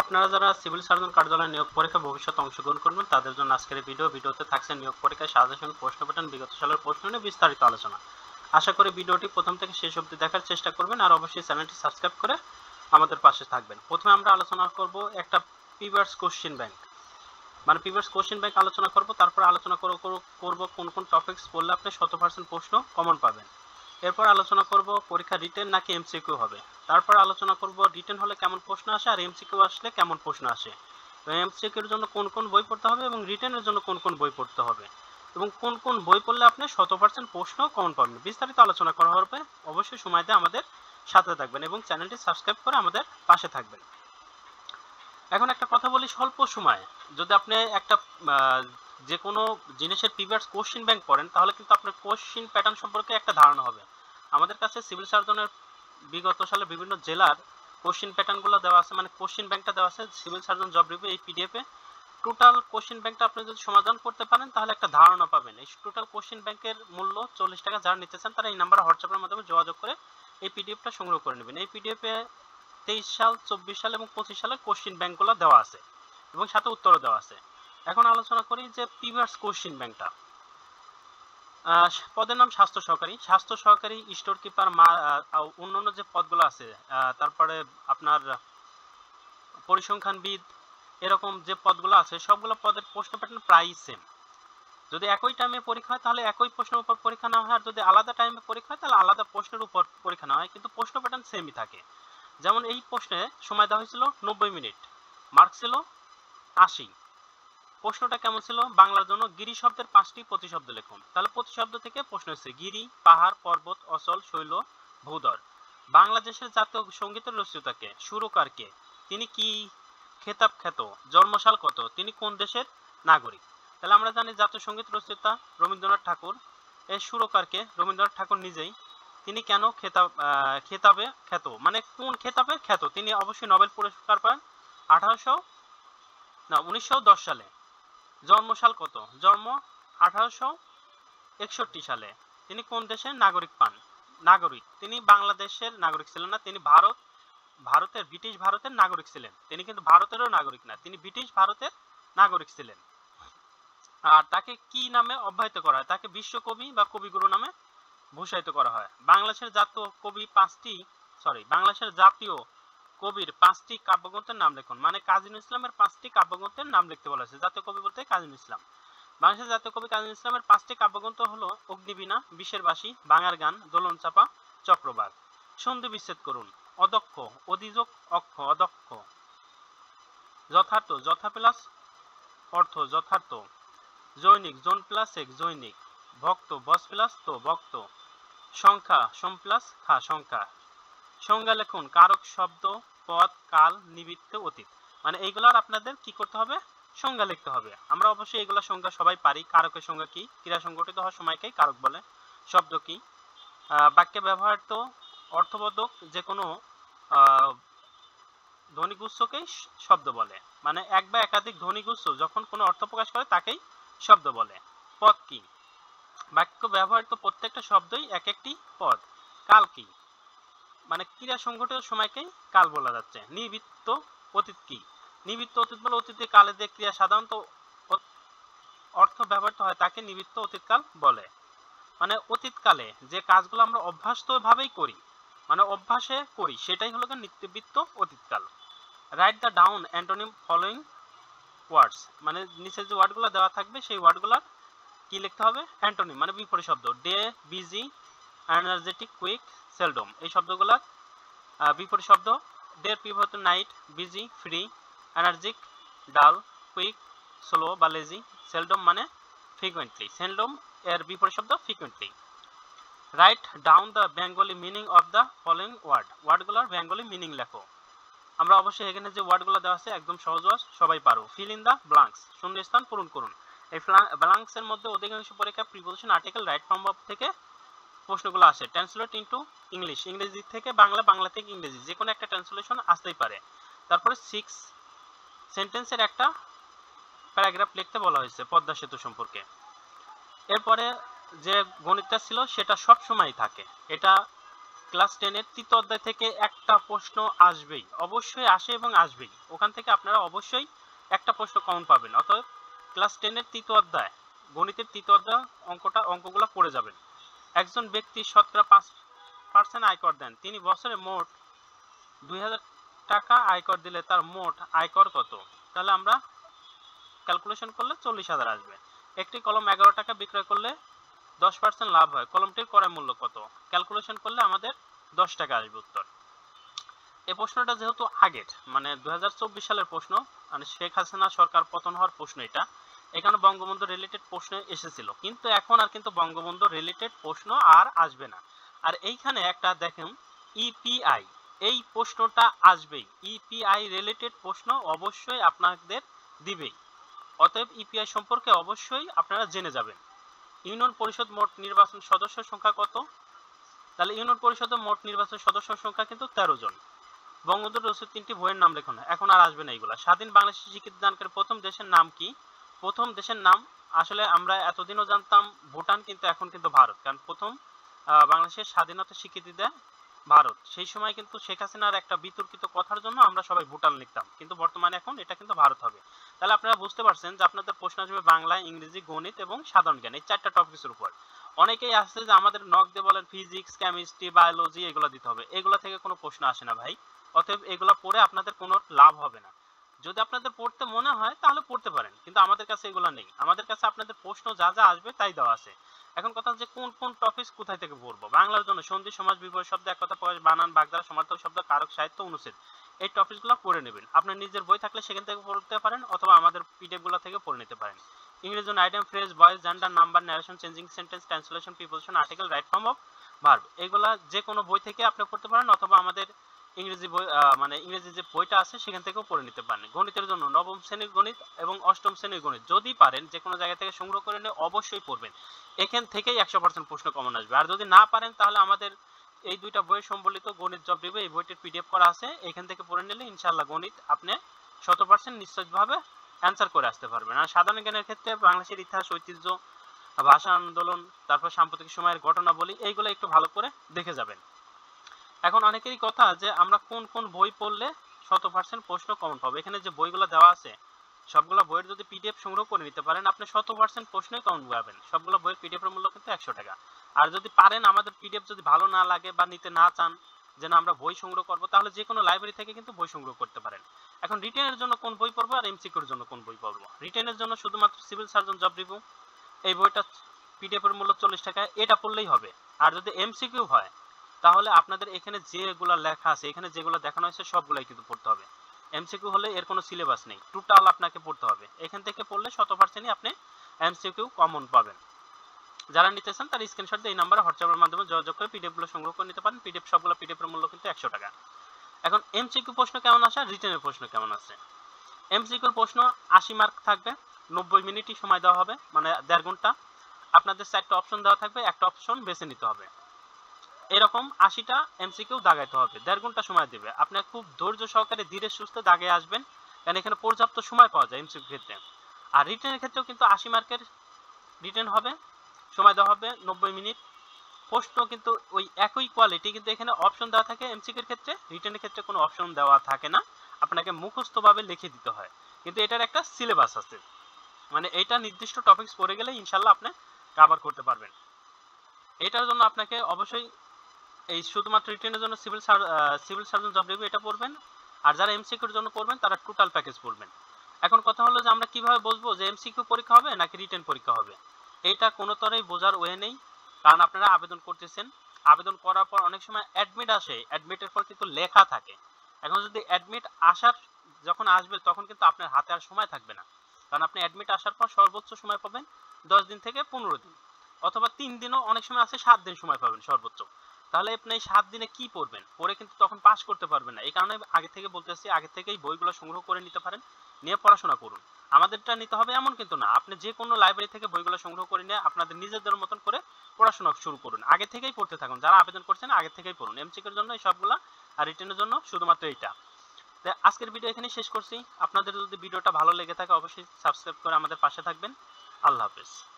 আপনারা যারা civil surgeon কার্যালয় নিয়োগ পরীক্ষা ভবিষ্যতে অংশগ্রহণ করবেন তাদের জন্য আজকের এই ভিডিওতে থাকছে নিয়োগ পরীক্ষায় সাজেশন, প্রশ্ন প্যাটার্ন, বিগত সালের প্রশ্ন নিয়ে বিস্তারিত আলোচনা। আশা করি ভিডিওটি প্রথম থেকে শেষ অবধি দেখার চেষ্টা করবেন আর অবশ্যই চ্যানেলটি সাবস্ক্রাইব করে আমাদের পাশে থাকবেন। প্রথমে আমরা আলোচনা করব একটা প্রিভিয়াস কোশ্চেন ব্যাংক, মানে প্রিভিয়াস কোশ্চেন ব্যাংক আলোচনা করব। তারপর আলোচনা করব কোন কোন টপিকস পড়লে আপনি 100% প্রশ্ন কমন পাবেন। এরপর আলোচনা করব পরীক্ষা রিটেন নাকি এমসিকিউ হবে। তারপর আলোচনা করব রিটেন হলে কেমন প্রশ্ন আসে আর এমসিকিউ আসলে কেমন প্রশ্ন আসে, এমসিকিউর জন্য কোন কোন বই পড়তে হবে এবং রিটেনের জন্য কোন কোন বই পড়তে হবে এবং কোন কোন বই পড়লে আপনি 100% প্রশ্ন কমন পাবেন, বিস্তারিত আলোচনা করা হবে। অবশ্যই সময় দিয়ে আমাদের সাথে থাকবেন এবং চ্যানেলটি সাবস্ক্রাইব করে আমাদের পাশে থাকবেন। এখন একটা কথা বলি, স্বল্প সময়ে যদি আপনি একটা যে কোনো জিনিসের প্রিভিয়াস কোশ্চেন ব্যাংক পড়েন তাহলে কিন্তু আপনার কোশ্চেন প্যাটার্ন সম্পর্কে একটা ধারণা হবে। আমাদের কাছে সিভিল সার্জনের বিগত সালে বিভিন্ন জেলার কোশ্চেন প্যাটার্নগুলো দেওয়া আছে, মানে কোশ্চেন ব্যাংকটা দেওয়া আছে সিভিল সার্জন জব রিভিউ এই পিডিএফে। টোটাল কোশ্চেন ব্যাংকটা আপনি যদি সমাধান করতে পারেন তাহলে একটা ধারণা পাবেন। এই টোটাল কোশ্চেন ব্যাংকের মূল্য 40 টাকা। যারা নিতে চান তারা এই নাম্বারে হোয়াটসঅ্যাপের মাধ্যমে যোগাযোগ করে এই পিডিএফটা সংগ্রহ করে নেবেন। এই পিডিএফে 23 সাল, 24 সাল এবং 25 সালের কোশ্চেন ব্যাংকগুলো দেওয়া আছে এবং সাথে উত্তরও দেওয়া আছে। এখন আলোচনা করি যে প্রিভিয়াস কোশ্চেন ব্যাংকটা। পদের নাম স্বাস্থ্য সহকারী, স্বাস্থ্য সহকারী, স্টোর কিপার, অন্যান্য যে পদগুলো আছে, তারপরে আপনার পরিসংখ্যানবিদ, এরকম যে পদগুলো আছে সবগুলো পদের প্রশ্ন প্যাটার্ন প্রায় সেম। যদি একই টাইমে পরীক্ষা হয় তাহলে একই প্রশ্নের উপর পরীক্ষা না হয়, আর যদি আলাদা টাইমে পরীক্ষা হয় তাহলে আলাদা প্রশ্নের উপর পরীক্ষা না হয়, কিন্তু প্রশ্ন প্যাটার্ন সেমই থাকে। যেমন এই প্রশ্নে সময় দেওয়া হয়েছিল 90 মিনিট, মার্ক ছিল 80। প্রশ্নটা কেমন ছিল? বাংলার জন্য গিরি শব্দের 5টি প্রতিশব্দ লিখুন। তাহলে প্রতিশব্দ থেকে প্রশ্ন হচ্ছে গিরি, পাহাড়, পর্বত, অচল, শৈল, ভূধর। বাংলাদেশের জাতীয় সঙ্গীতের রচয়িতাকে? সুরকারকে? তিনি কি খেতাব খ্যাত? জন্মসাল কত? তিনি কোন দেশের নাগরিক? তাহলে আমরা জানি জাতীয় সঙ্গীত রচয়িতা রবীন্দ্রনাথ ঠাকুর। এই সুরকারকে? রবীন্দ্রনাথ ঠাকুর নিজেই। তিনি কেন খেতাবে খ্যাত, মানে কোন খেতাবে খ্যাত? তিনি অবশ্যই নোবেল পুরস্কার পান 1910 সালে। জন্মসাল কত? জন্ম 1861 সালে। তিনি কোন দেশের নাগরিক পান? নাগরিক তিনি বাংলাদেশের নাগরিক ছিলেন না, তিনি ব্রিটিশ ভারতের নাগরিক ছিলেন। তিনি কিন্তু ভারতেরও নাগরিক না, তিনি ব্রিটিশ ভারতের নাগরিক ছিলেন। আর তাকে কি নামে অব্যাহত করা হয়? তাকে বিশ্বকবি বা কবিগুরু নামে ভূষায়িত করা হয়। বাংলাদেশের জাতীয় কবির 5টি কাব্যগ্রন্থের নাম লিখুন। মানে কাজী নজরুল ইসলামের 5টি কাব্যগ্রন্থের নাম লিখতে বলা হয়েছে। জাতীয় কবি বলতে কাজী নজরুল ইসলাম। বাংলাদেশের জাতীয় কবি কাজী নজরুল ইসলামের 5টি কাব্যগ্রন্থ হলো অগ্নিবীণা, বিষের বাসী, বাংলার গান, দোলন চাপা, চক্রবাক। সন্ধি বিচ্ছেদ করুন। অদক্ষ, অধিযোগ, অক্ষ, অদক্ষ। যথার্থ, যথা প্লাস অর্থ, যথার্থ। জৈনিক, জোন প্লাস এক, জৈনিক। ভক্ত, বস প্লাস তো, ভক্ত। সংখ্যা, সম প্লাস খা, সংখ্যা। সংজ্ঞা লিখুন। কারক শব্দ, পদ, কাল, নিমিত্ত, অতীত। মানে এইগুলার আপনাদের কি করতে হবে? সংজ্ঞা লিখতে হবে। আমরা অবশ্যই এগুলা সংজ্ঞা সবাই পারি। কারকের সংজ্ঞা কি? ক্রিয়া সংগঠিত হওয়ার সময়কেই কারক বলে। শব্দ কি? বাক্যে ব্যবহৃত অর্থবোধক যে কোনো ধ্বনিগুচ্ছকেই শব্দ বলে। মানে এক বা একাধিক ধ্বনিগুচ্ছ যখন কোনো অর্থ প্রকাশ করে তাকেই শব্দ বলে। পদ কি? বাক্য ব্যবহৃত প্রত্যেকটা শব্দই এক একটি পদ। কাল কি? মানে ক্রিয়া সংঘটিত সময়কেই কাল বলা যাচ্ছে। নিবৃত্ত অতীত কি? নিবৃত্ত অতীত বলে অতীতে কালে যে ক্রিয়া সাধারণত অর্থ ব্যবহৃত হয় তাকে নিবৃত্ত অতীতকাল বলে। মানে অতীতকালে যে কাজগুলো আমরা অভ্যাসভাবেই করি, মানে অভ্যাসে করি, সেটাই হলো নিবৃত্ত অতীতকাল। Write the down antonym following words. মানে নিচে যে ওয়ার্ডগুলো দেওয়া থাকবে সেই ওয়ার্ডগুলো কি লিখতে হবে? অ্যান্টোনিম মানে বিপরীত শব্দ। Day, busy, energetic, quick, seldom. এই শব্দগুলো বিপরীত শব্দ। ডে এর পরিবর্তে night, busy free, energic dull, quick slow বা লেজি, সেলডম মানে ফ্রিকুয়েন্টলি। সেলডম এর বিপরীত শব্দ frequently. Write down the Bengali meaning of the following word. ওয়ার্ডগুলোর বেঙ্গলি মিনিং লেখো। আমরা অবশ্যই এখানে যে ওয়ার্ডগুলো দেওয়া আছে একদম সহজ ওয়ার্ড, সবাই পারো। ফিল ইন দ্য ব্ল্যাঙ্কস, শূন্যস্থান পূরণ করুন। এই ব্ল্যাঙ্কস এর মধ্যে অধিকাংশ পরীক্ষা preposition, article, right form of থেকে প্রশ্নগুলো আসে। ট্রান্সলেট ইনটু ইংলিশ, ইংরেজি থেকে বাংলা, বাংলা থেকে ইংরেজি, যে কোনো একটা ট্রান্সলেশন আসতেই পারে। তারপরে 6 সেন্টেন্সের একটা প্যারাগ্রাফ লিখতে বলা হয়েছে পদ্মা সেতু সম্পর্কে। এরপরে যে গণিতটা ছিল সেটা সব সময় থাকে। এটা ক্লাস 10 এর তৃতীয় অধ্যায় থেকে একটা প্রশ্ন আসবেই, অবশ্যই আসে এবং আসবেই। ওখান থেকে আপনারা অবশ্যই একটা প্রশ্ন কমন পাবেন। অতএব ক্লাস 10 এর তৃতীয় অধ্যায়, গণিতের তৃতীয় অধ্যায় অঙ্কগুলো পড়ে যাবেন। একজন ব্যক্তি শতকরা 5% আয়কর দেন, তিনি বছরে মোট 2000 টাকা আয়কর দিলে তার মোট আয়কর কত? তাহলে আমরা ক্যালকুলেশন করলে 40,000 আসবে। একটি কলম 11 টাকা বিক্রয় করলে 10% লাভ হয়, কলমটির ক্রয় মূল্য কত? ক্যালকুলেশন করলে আমাদের 10 টাকা আসবে উত্তর। এই প্রশ্নটা যেহেতু আগের, মানে 2024 সালের প্রশ্ন, মানে শেখ হাসিনা সরকার পতন হওয়ার প্রশ্ন এটা, এখানে বঙ্গবন্ধু রিলেটেড প্রশ্ন এসেছিল, কিন্তু এখন আর কিন্তু বঙ্গবন্ধু রিলেটেড প্রশ্ন আর আসবে না। আর এইখানে একটা দেখেন ইপিআই, এই প্রশ্নটা আসবেই, ইপিআই রিলেটেড প্রশ্ন অবশ্যই আপনাদের দিবেই। অতএব ইপিআই সম্পর্কে অবশ্যই আপনারা জেনে যাবেন। ইউনিয়ন পরিষদ মোট নির্বাচন সদস্য সংখ্যা কত? তাহলে ইউনিয়ন পরিষদের মোট নির্বাচন সদস্য সংখ্যা কিন্তু 13 জন। বঙ্গবন্ধুর রচিত 3টি বইয়ের নাম লেখো না, এখন আর আসবে না এগুলা। স্বাধীন বাংলাদেশের স্বীকৃতি দানকারী প্রথম দেশের নাম কি? প্রথম দেশের নাম আসলে আমরা এতদিনও জানতাম ভুটান, কিন্তু এখন কিন্তু ভারত, কারণ প্রথম বাংলাদেশের স্বাধীনতা স্বীকৃতি দেয় ভারত। সেই সময় কিন্তু শেখ হাসিনার একটা বিতর্কিত কথার জন্য আমরা সবাই ভুটান লিখতাম, কিন্তু বর্তমানে এখন এটা কিন্তু ভারত হবে। তাহলে আপনারা বুঝতে পারছেন যে আপনাদের প্রশ্ন আসবে বাংলা, ইংরেজি, গণিত এবং সাধারণ জ্ঞান, এই 4টা টপিকের উপর। অনেকেই আসছে যে আমাদের নক দিয়ে বলেন ফিজিক্স, কেমিস্ট্রি, বায়োলজি এগুলো দিতে হবে, এগুলো থেকে কোনো প্রশ্ন আসে না ভাই। অতএব এগুলো পড়ে আপনাদের কোনো লাভ হবে না। যদি আপনাদের পড়তে মনে হয় তাহলে পড়তে পারেন, কিন্তু আমাদের কাছে এগুলো নেই। আমাদের কাছে আপনাদের প্রশ্ন যা যা আসবে তাই দেওয়া আছে। এখন কথা হচ্ছে কোন কোন টপিক কোথায় থেকে পড়বো। বাংলার জন্য সন্ধি, সমাজ, বিপরীত শব্দ, এক কথা প্রকাশ, বানান, বাগধারা, সমার্থক শব্দ, কারক, সাহিত্য, অনুচ্ছেদ, এই টপিকগুলো পড়ে নেবেন। আপনার নিজের বই থাকলে সেখান থেকে পড়তে পারেন, অথবা আমাদের পিডিএফ গুলো থেকে পড়ে নিতে পারেন। ইংরেজি জন্য item, phrase, voice, gender, number, narration, changing sentence, translation, preposition, article, right form of verb, এগুলা যে কোনো বই থেকে আপনি পড়তে পারেন, অথবা আমাদের ইংরেজি বই, মানে ইংরেজি যে বইটা আছে সেখান থেকেও পড়ে নিতে পারেন। গণিতের জন্য নবম শ্রেণীর গণিত এবং অষ্টম শ্রেণীর গণিত যদি পারেন যে কোনো জায়গা থেকে সংগ্রহ করে নিয়ে অবশ্যই পড়বেন, এখান থেকেই 100% প্রশ্ন কমন আসবে। আর যদি না পারেন তাহলে আমাদের এই দুইটা বই সম্বলিত গণিত জব রিভিউ, এই বইটির পিডিএফ করা আছে, এখান থেকে পড়ে নিলে ইনশাআল্লাহ গণিত আপনি 100% নিশ্চিতভাবে অ্যান্সার করে আসতে পারবেন। আর সাধারণ জ্ঞানের ক্ষেত্রে বাংলাদেশের ইতিহাস, ঐতিহ্য, ভাষা আন্দোলন, তারপর সাম্প্রতিক সময়ের ঘটনাবলী, এইগুলো একটু ভালো করে দেখে যাবেন। এখন অনেকেরই কথা যে আমরা কোন কোন বই পড়লে 100% প্রশ্ন কমন পাবো। এখানে যে বইগুলো দেওয়া আছে সবগুলো বইয়ের যদি পিডিএফ সংগ্রহ করে নিতে পারেন আপনি 100% প্রশ্নই কমন পাবেন। সবগুলো বইয়ের পিডিএফ এর মূল্য কিন্তু 100 টাকা। আর যদি পারেন আমাদের পিডিএফ যদি ভালো না লাগে বা নিতে না চান যে না আমরা বই সংগ্রহ করব, তাহলে যে কোনো লাইব্রেরি থেকে কিন্তু বই সংগ্রহ করতে পারেন। এখন রিটেনের জন্য কোন বই পড়বো আর এমসিকিউর জন্য কোন বই পড়বো? রিটেনের জন্য শুধুমাত্র সিভিল সার্জন জব রিভিউ, এই বইটা পিডিএফ এর মূল্য 40 টাকা, এটা পড়লেই হবে। আর যদি এমসিকিউ হয় তাহলে আপনাদের এখানে যেগুলো লেখা আছে, এখানে যেগুলো দেখানো হয়েছে সবগুলাই কিন্তু পড়তে হবে। এমসিকিউ হলে এর কোনো সিলেবাস নেই, টোটাল আপনাকে পড়তে হবে। এখান থেকে পড়লে 100%ই আপনি এমসিকিউ কমন পাবেন। যারা নিতে চান তারা স্ক্রিনশট দিয়ে এই নাম্বারে হোয়াটসঅ্যাপের মাধ্যমে যোগাযোগ করে পিডিএফ গুলো সংগ্রহ করে নিতে পারেন। পিডিএফ সবগুলো পিডিএফ এর মূল্য কিন্তু 100 টাকা। এখন এমসিকিউ প্রশ্ন কেমন আসে, রিটেনের প্রশ্ন কেমন আছে? এমসিকিউর প্রশ্ন 80 মার্ক থাকবে, 90 মিনিটই সময় দেওয়া হবে, মানে 1.5 ঘন্টা। আপনাদের 4টা অপশন দেওয়া থাকবে, একটা অপশন বেছে নিতে হবে। এরকম 80টা এমসিকিউ দাগাইতে হবে, 1.5 ঘন্টা সময় দিবে। আপনি খুব ধৈর্য সহকারে ধীরে সুস্থে দাগে আসবেন, কারণ এখানে পর্যাপ্ত সময় পাওয়া যায় এমসিকিউ ক্ষেত্রে। আর রিটেনের ক্ষেত্রেও কিন্তু 80 মার্কের রিটেন হবে, সময় দেওয়া হবে 90 মিনিট। প্রশ্ন কিন্তু ওই একই কোয়ালিটি, কিন্তু এখানে অপশন দেওয়া থাকে এমসিকিউর ক্ষেত্রে, রিটেনের ক্ষেত্রে কোনো অপশন দেওয়া থাকে না, আপনাকে মুখস্থভাবে লিখে দিতে হয়। কিন্তু এটার একটা সিলেবাস আছে, মানে এটা নির্দিষ্ট টপিকস পড়ে গেলে ইনশাআল্লাহ আপনি কভার করতে পারবেন। এটার জন্য আপনাকে অবশ্যই এই শুধুমাত্র রিটেনের জন্য সিভিল সার্জন জব রিভিউ এটা পড়বেন, আর যারা এমসিকিউর জন্য পড়বেন তারা টোটাল প্যাকেজ পড়বেন। এখন কথা হলো যে আমরা কিভাবে বুঝবো যে এমসিকিউ পরীক্ষা হবে নাকি রিটেন পরীক্ষা হবে? এটা কোনো তরেই বোঝার ওয়ে নেই, কারণ আপনারা আবেদন করতেছেন, আবেদন করার পর অনেক সময় অ্যাডমিট আসে, অ্যাডমিটের পর কিন্তু লেখা থাকে। এখন যদি অ্যাডমিট আসার যখন আসবে তখন কিন্তু আপনার হাতে আর সময় থাকবে না, কারণ আপনি অ্যাডমিট আসার পর সর্বোচ্চ সময় পাবেন 10 দিন থেকে 15 দিন, অথবা 3 দিনও অনেক সময় আছে, 7 দিন সময় পাবেন সর্বোচ্চ। তাহলে আপনি এই 7 দিনে কি পড়বেন? পড়ে কিন্তু তখন পাস করতে পারবেন না। এই কারণে আগে থেকে বলতেছি, আগে থেকেই বইগুলো সংগ্রহ করে নিতে পারেন, নিয়ে পড়াশোনা করুন। আমাদেরটা নিতে হবে এমন কিন্তু না, আপনি যে কোনো লাইব্রেরি থেকে বইগুলো সংগ্রহ করে নিয়ে আপনাদের নিজেদের মতন করে পড়াশোনা শুরু করুন। আগে থেকেই পড়তে থাকুন, যারা আবেদন করছেন আগে থেকেই পড়ুন। এমসিকিউর জন্য এই সবগুলা, আর রিটেনের জন্য শুধুমাত্র এইটা। তো আজকের ভিডিও এখানেই শেষ করছি। আপনাদের যদি ভিডিওটা ভালো লেগে থাকে অবশ্যই সাবস্ক্রাইব করে আমাদের পাশে থাকবেন। আল্লাহ হাফেজ।